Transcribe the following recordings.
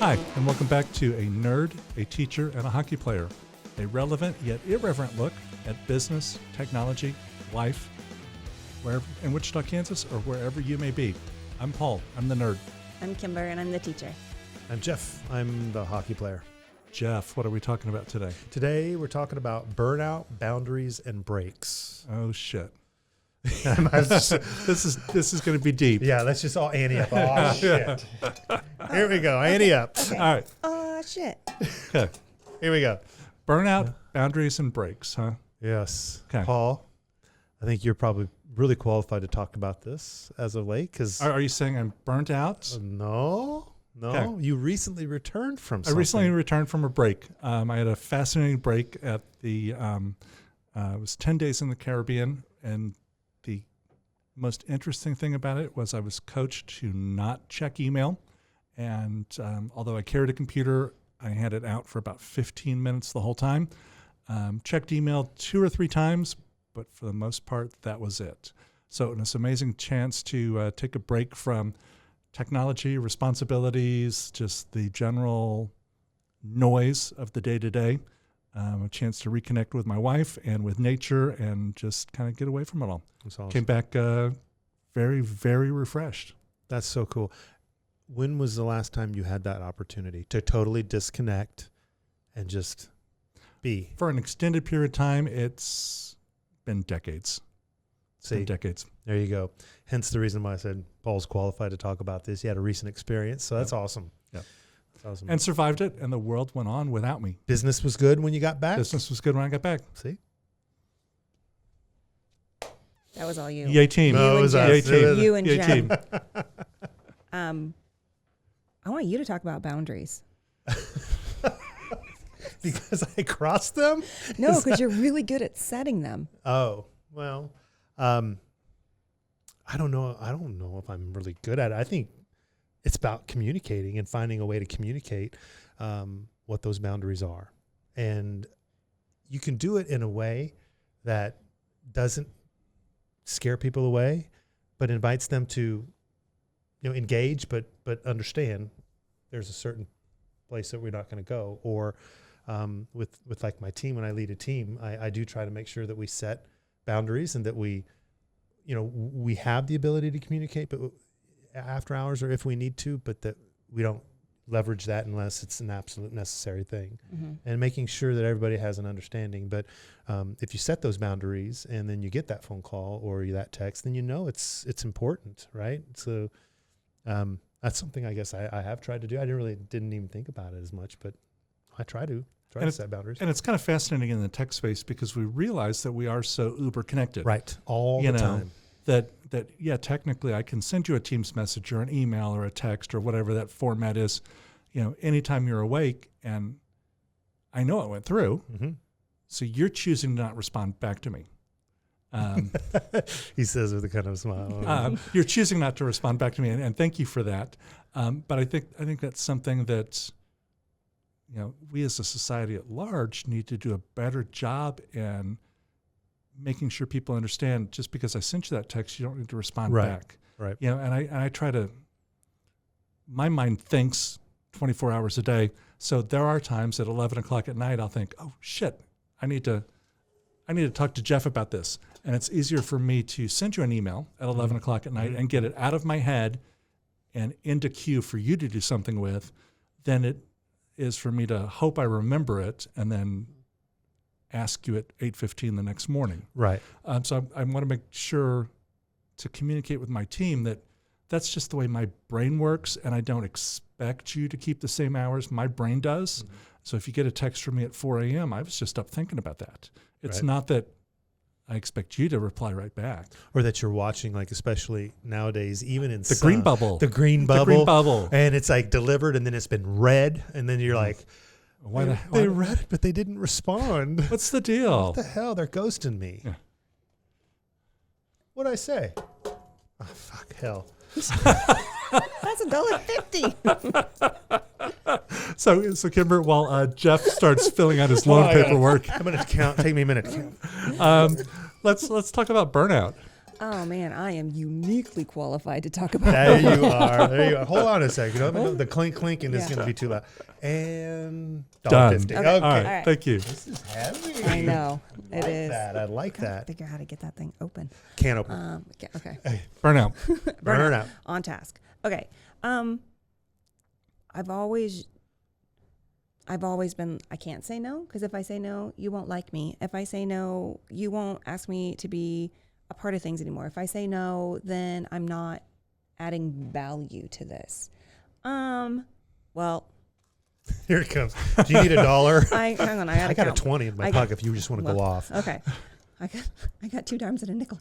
Hi, and welcome back to A Nerd, a Teacher, and a Hockey Player, a relevant yet irreverent look at business, technology, life, wherever in Wichita, Kansas, or wherever you may be. I'm Paul. I'm the nerd. I'm Kimber, and I'm the teacher. I'm Jeff. I'm the hockey player. Jeff, what are we talking about today? Today, we're talking about burnout, boundaries, and breaks. Oh, shit. This is going to be deep. Yeah, let's just all ante up. Oh, shit. Here we go. Ante up. Okay. All right. Oh, shit. Okay. Here we go. Burnout, boundaries, and breaks, huh? Yes. Okay. Paul, I think you're probably really qualified to talk about this as of late. Because Are you saying I'm burnt out? No. Okay. You recently returned from something. I recently returned from a break. I had a fascinating break at the, it was 10 days in the Caribbean, and the most interesting thing about it was I was coached to not check email. And although I carried a computer, I had it out for about 15 minutes the whole time. Checked email 2 or 3 times, but for the most part, that was it. So it was an amazing chance to take a break from technology, responsibilities, just the general noise of the day-to-day, a chance to reconnect with my wife and with nature and just kind of get away from it all. That's awesome. Came back very, very refreshed. That's so cool. When was the last time you had that opportunity to totally disconnect and just be? For an extended period of time, it's been decades. See, Decades. there you go. Hence the reason why I said Paul's qualified to talk about this. He had a recent experience, so that's awesome. Yep. That's awesome. And survived it, and the world went on without me. Business was good when you got back? Business was good when I got back. See? That was all you. Yay team. No, it was us. Yay team. You and Yay Jen. team. I want you to talk about boundaries. Because I crossed them? No, because you're really good at setting them. Oh, well, I don't know. I don't know if I'm really good at it. I think it's about communicating and finding a way to communicate what those boundaries are. And you can do it in a way that doesn't scare people away, but invites them to, engage, but understand there's a certain place that we're not going to go. Or with like my team, when I lead a team, I do try to make sure that we set boundaries and that we have the ability to communicate, but after hours or if we need to, but that we don't leverage that unless it's an absolute necessary thing. Mm-hmm. And making sure that everybody has an understanding. But if you set those boundaries and then you get that phone call or that text, then it's important, right? So that's something I guess I have tried to do. I didn't even think about it as much, but I try to set boundaries. And it's kind of fascinating in the tech space because we realize that we are so uber connected. Right. All the time. That technically I can send you a Teams message or an email or a text or whatever that format is, anytime you're awake, and I know it went through. Mm-hmm. So you're choosing to not respond back to me. He says with a kind of smile. You're choosing not to respond back to me, and thank you for that. But I think that's something that we as a society at large need to do a better job in making sure people understand. Just because I sent you that text, you don't need to respond back. Right. And I try to. My mind thinks 24 hours a day, so there are times at 11 o'clock at night I'll think, oh shit, I need to talk to Jeff about this. And it's easier for me to send you an email at 11 o'clock at night and get it out of my head and into queue for you to do something with than it is for me to hope I remember it and then ask you at 8:15 the next morning. Right. So I want to make sure to communicate with my team that that's just the way my brain works, and I don't expect you to keep the same hours my brain does. Mm-hmm. So if you get a text from me at 4 a.m., I was just up thinking about that. It's not that I expect you to reply right back. Or that you're watching, like especially nowadays, even in the green bubble. The green bubble. And it's like delivered and then it's been read. And then you're like, they read it, but they didn't respond. What's the deal? What the hell? They're ghosting me. Yeah. What'd I say? Oh, fuck, hell. That's $1.50. So Kimber, while Jeff starts filling out his loan paperwork, I'm going to count. Take me a minute to count. let's talk about burnout. Oh man, I am uniquely qualified to talk about There that. you are. There you are. Hold on a second. The clinking is going to be too loud. And Done. $1.50. Okay. All right. All right. Thank you. This is heavy. I know it is. I like Gotta that. Figure out how to get that thing open. Can't open. Okay. Burnout. Burnout. On task. Okay. I've always been, I can't say no, because if I say no, you won't like me. If I say no, you won't ask me to be a part of things anymore. If I say no, then I'm not adding value to this. Well, Here it comes. Do you need $1? hang on. I got a 20 in my pocket if you just want to go off. Okay. I got 2 dimes and a nickel.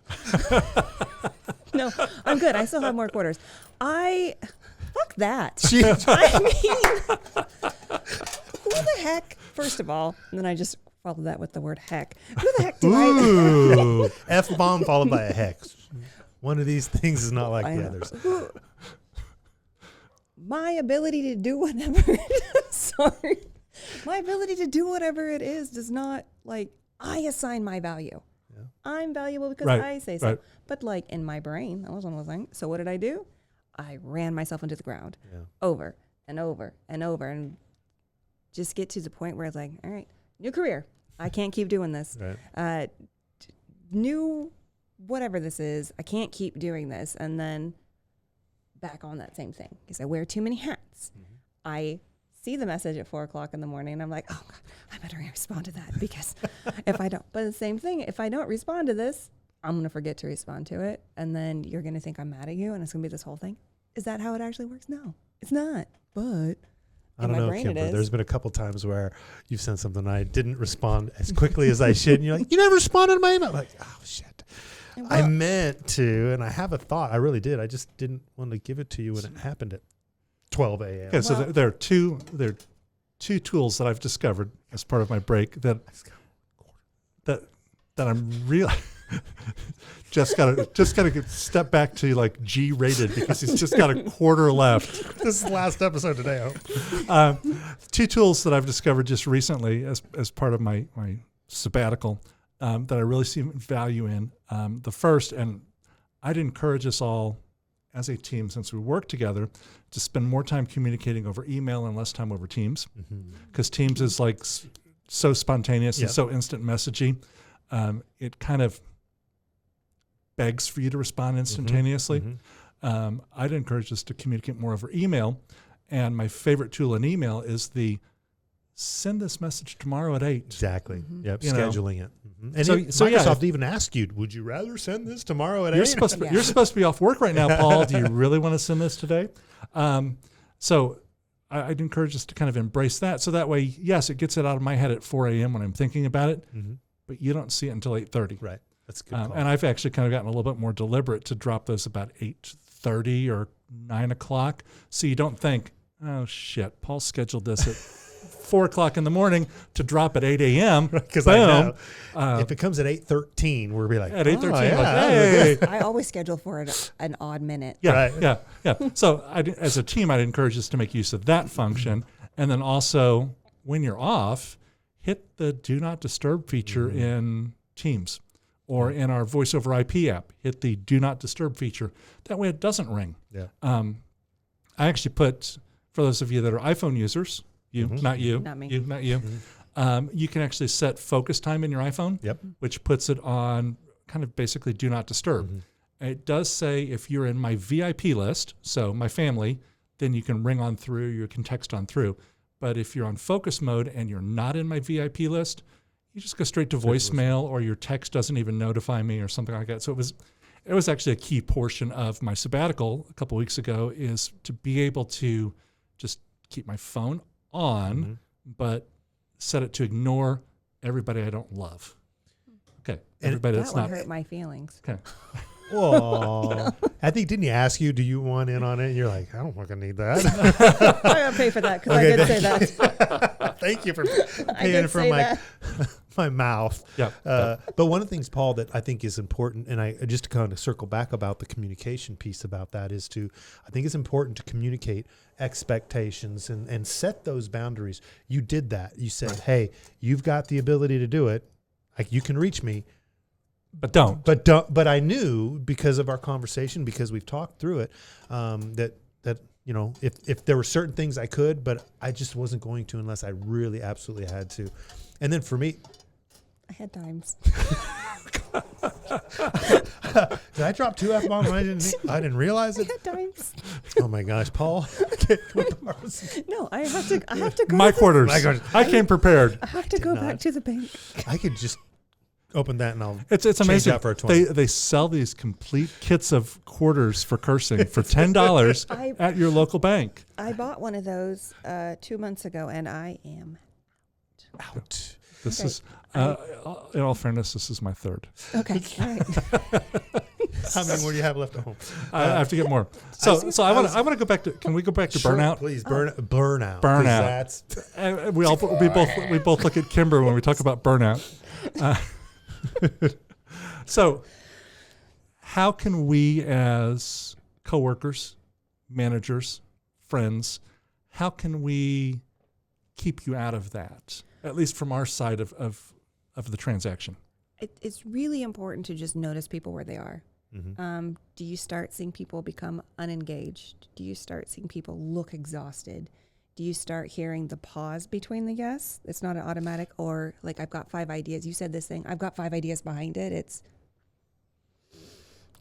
No, I'm good. I still have more quarters. Fuck that. I mean, who the heck, first of all, and then I just followed that with the word heck. Who the heck do I? Ooh. F-bomb followed by a hex. One of these things is not like I the know. others. My ability to do whatever, sorry. My ability to do whatever it is does not, like, I assign my value. Yeah. I'm valuable because Right, I say so. right. But like in my brain, that was one of the things. So what did I do? I ran myself into the ground Yeah. over and over and over and just get to the point where it's like, all right, new career. I can't keep doing this. Right. New whatever this is, I can't keep doing this. And then back on that same thing because I wear too many hats. Mm-hmm. I see the message at 4:00 in the morning and I'm like, oh God, I better respond to that because if I don't, but the same thing, if I don't respond to this, I'm going to forget to respond to it. And then you're going to think I'm mad at you and it's going to be this whole thing. Is that how it actually works? No, it's not. But I in don't my know, brain it Kimber. is. There's been a couple times where you've sent something and I didn't respond as quickly as I should. And you're like, you never responded to my email. I'm like, oh, shit. I Well, meant to, and I have a thought. I really did. I just didn't want to give it to you when it happened at 12 a.m. Okay, so Well- there are two tools that I've discovered as part of my break that I'm really just gotta step back to like G-rated because he's just got a quarter left. This is the last episode today, I hope. 2 tools that I've discovered just recently as part of my sabbatical that I really see value in. The first, and I'd encourage us all as a team, since we work together, to spend more time communicating over email and less time over Teams, because Teams is like so spontaneous and so instant messaging. It kind of begs for you to respond instantaneously. I'd encourage us to communicate more over email. And my favorite tool in email is the send this message tomorrow at 8. Exactly. Yep. You know. Scheduling it. And So yeah, Microsoft even asked you, would you rather send this tomorrow at 8? You're supposed to be off work right now, Paul. Do you really want to send this today? So I'd encourage us to kind of embrace that. So that way, yes, it gets it out of my head at 4 a.m. when I'm thinking about it, but you don't see it until 8:30. Right. That's a good. Call. And I've actually kind of gotten a little bit more deliberate to drop those about 8:30 or 9 o'clock. So you don't think, oh shit, Paul scheduled this at 4 o'clock in the morning to drop at 8 a.m. Because I know if it comes at 8:13, we'll be like, at 8:13, yeah, like, hey. I always schedule for an odd minute. Yeah, Right. yeah. So as a team, I'd encourage us to make use of that function. And then also, when you're off, hit the Do Not Disturb feature in Teams or in our Voice over IP app. Hit the Do Not Disturb feature. That way it doesn't ring. Yeah. I actually put, for those of you that are iPhone users, not you, Not me. not you, you can actually set focus time in your iPhone, Yep. which puts it on kind of basically Do Not Disturb. It does say if you're in my VIP list, so my family, then you can ring on through, you can text on through. But if you're on focus mode and you're not in my VIP list, you just go straight to voicemail, or your text doesn't even notify me or something like that. So it was actually a key portion of my sabbatical a couple weeks ago, is to be able to just keep my phone on, but set it to ignore everybody I don't love. Okay, everybody That that's one not. hurt my feelings. Okay. Oh, I think, didn't he ask you, do you want in on it? And you're like, I don't fucking need that. I gotta pay for that because I did say that. Thank you for I paying did it from say my that. my mouth. Yeah. But one of the things, Paul, that I think is important, and I just to kind of circle back about the communication piece about that, is I think it's important to communicate expectations and set those boundaries. You did that. You said, hey, you've got the ability to do it. Like, you can reach me, But don't. But I knew because of our conversation, because we've talked through it, that you know, if there were certain things I could, but I just wasn't going to unless I really absolutely had to. And then for me, I had times. did I drop 2 F-bombs? I didn't realize I it. had times. Oh my gosh, Paul. No, I have to go. My quarters. I came prepared. I have to go back to the bank. I could just open that and I'll It's change amazing. out for a 20. They sell these complete kits of quarters for cursing for $10 at your local bank. I bought one of those 2 months ago, and I am out. This Okay. is, in all fairness, this is my third. okay. All right. How many more do you have left at home? I have to get more. So I want to go back to. Can we go back to Sure, burnout? please. Burnout. 'Cause Burnout. That's We both look at Kimber when we talk about burnout. So, how can we, as coworkers, managers, friends, how can we keep you out of that? At least from our side of the transaction. It's really important to just notice people where they are. Mm-hmm. Do you start seeing people become unengaged? Do you start seeing people look exhausted? Do you start hearing the pause between the yes? It's not an automatic, or like, I've got 5 ideas. You said this thing. I've got 5 ideas behind it. It's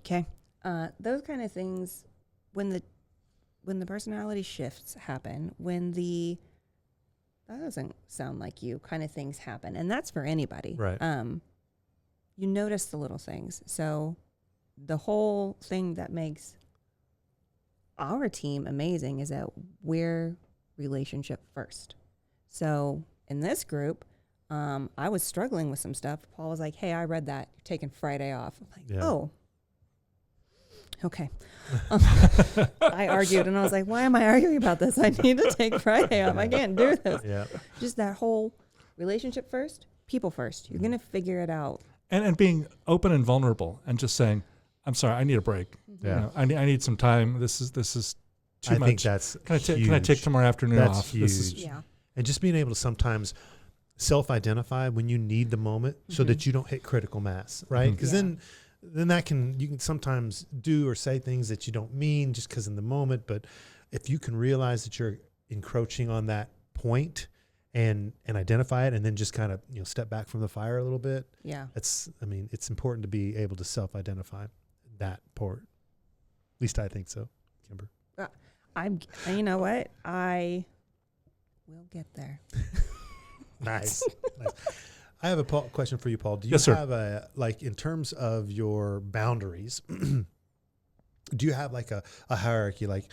okay. Those kind of things, when the personality shifts happen, when that doesn't sound like you kind of things happen, and that's for anybody. Right. You notice the little things. So the whole thing that makes our team amazing is that we're relationship first. So in this group, I was struggling with some stuff. Paul was like, hey, I read that. You're taking Friday off. I'm like, oh, okay. I argued, and I was like, why am I arguing about this? I need to take Friday off. I can't do this. Yeah. Just that whole relationship first, people first. You're going to figure it out. And being open and vulnerable and just saying, I'm sorry, I need a break. Yeah. You know, I need some time. This is too I much. think that's Can I take tomorrow afternoon That's off? huge. Yeah. And just being able to sometimes self-identify when you need the moment so that you don't hit critical mass, right? Because then you can sometimes do or say things that you don't mean just because in the moment. But if you can realize that you're encroaching on that point and identify it, and then just kind of step back from the fire a little bit. Yeah. It's important to be able to self-identify that part. At least I think so, Kimber. You know what? I will get there. Nice. I have a question for you, Paul. Do you Yes, sir. have in terms of your boundaries, do you have like a hierarchy? Like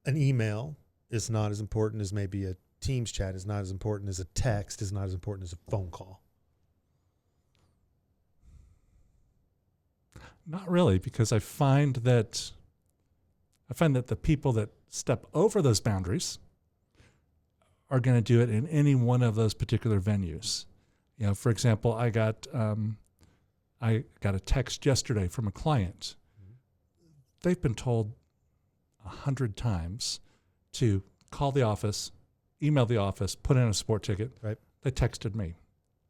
an email is not as important as maybe a Teams chat, is not as important as a text, is not as important as a phone call. Not really, because I find that the people that step over those boundaries are going to do it in any one of those particular venues. For example, I got a text yesterday from a client. They've been told 100 times to call the office, email the office, put in a sport ticket. Right. They texted me.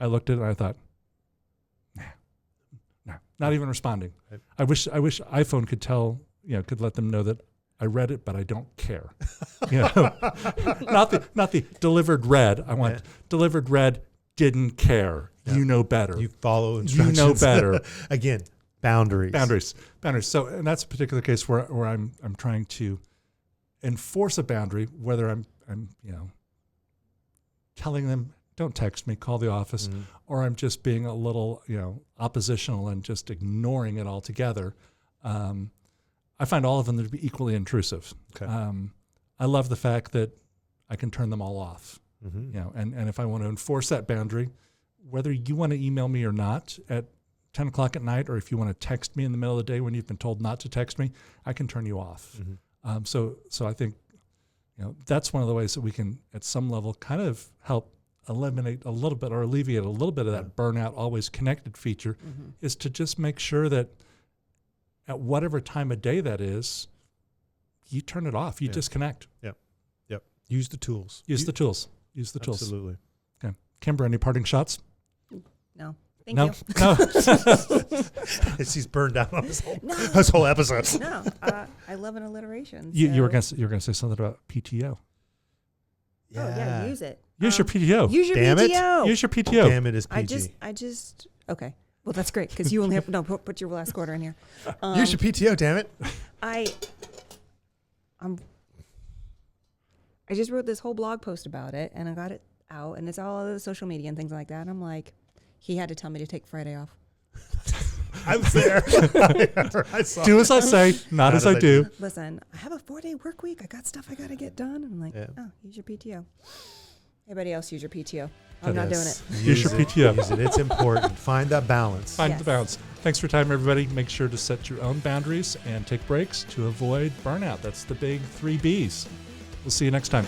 I looked at it and I thought, nah, not even responding. Right. I wish iPhone could could let them know that I read it, but I don't care. Not the delivered read. I want delivered read, didn't care. Yeah. You know better. You follow instructions. You know better. Again, boundaries. So, and that's a particular case where I'm trying to enforce a boundary, whether I'm telling them, don't text me, call the office, or I'm just being a little, oppositional and just ignoring it altogether. I find all of them to be equally intrusive. Okay. I love the fact that I can turn them all off. Mm-hmm. And if I want to enforce that boundary, whether you want to email me or not at 10 o'clock at night, or if you want to text me in the middle of the day when you've been told not to text me, I can turn you off. Mm-hmm. So I think, that's one of the ways that we can, at some level, kind of help eliminate a little bit or alleviate a little bit of that burnout, always connected feature, is to just make sure that at whatever time of day that is, you turn it off. You disconnect. Yep. Use the tools. Use the tools. Absolutely. Okay. Kimber, any parting shots? No. Thank No, you. no. She's burned down on No. this whole episode. No, I love an alliteration. You were so- gonna say something about PTO. Oh yeah, use it. Use your PTO. Use your Damn it. PTO. Use your PTO. Damn it is PG. I just okay. Well, that's great because you only have no. Put your last quarter in here. Use your PTO, damn it. I just wrote this whole blog post about it, and I got it out, and it's all over the social media and things like that. And I'm like, he had to tell me to take Friday off. I was there. I saw Do it. as I say, not as I do. Listen, I have a 4-day work week. I got stuff I got to get done. I'm like, Yeah. oh, use your PTO. Everybody else use your PTO. I'm not doing it. Use your PTO. Use it. It's important. Find that balance. Find Yes. the balance. Thanks for your time, everybody. Make sure to set your own boundaries and take breaks to avoid burnout. That's the big 3 Bs. We'll see you next time.